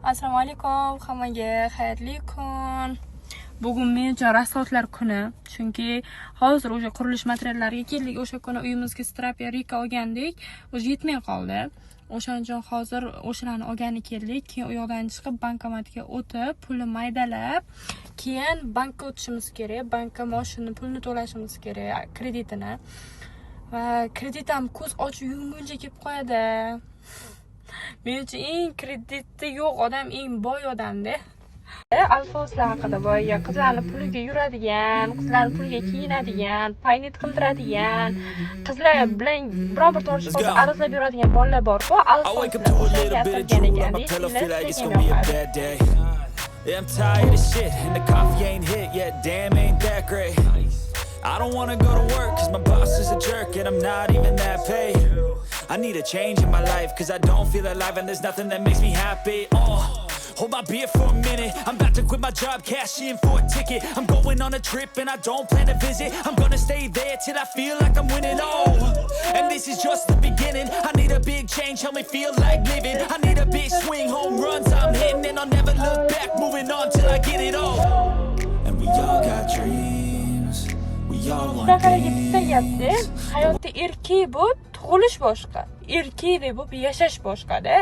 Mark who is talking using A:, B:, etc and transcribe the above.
A: Assalomu alaykum, hammaga xayrli kun. Bugun menimcha rasxodlar kuni, chunki hozir o'sha qurilish materiallariga keldik. O'sha kuni uyimizga Strapia Rika olgandik, o'sha yetmay qoldi. O'shaning uchun hozir o'shalarni olgani keldik. Keyin u yoqdan chiqib bankomatga o'tib, pulni maydalab, keyin bankka o'tishimiz kerak. Bankka mashina pulni to'lashimiz kerak, kreditini. Va kredit ham ko'z ochib yumguncha kelib qo'yadi. Menimcha eng krediti yo'q odam eng boy odamda. Alfozlar haqida boya qizlarni puliga yuradigan, qizlarni puliga kiyinadigan, paynit qildiradigan, qizlar bilan biror bir tortish qolsa arazlab yuradigan bolalar bor-ku, alfozlar o'shanga atalgan ekan.
B: I'm tired of shit and the coffee ain't hit yet, damn ain't that great. I don't wanna go to work cause my boss is a jerk and I'm not even that paid. I need a change in my life cause I don't feel alive and there's nothing that makes me happy. Hold my beer for a minute, I'm about to quit my job, cash in for a ticket. I'm going on a trip and I don't plan to visit. I'm gonna stay there till I feel like I'm winning, and this is just the beginning. I need a big change, help me feel like living. I need a big swing, home runs I'm hitting, and I'll never look back, moving on till I get it all. And we all got dreams, we all want things.
A: Hayotda erkak bo'lib tug'ilish boshqa, erkak bo'lib yashash boshqa-da.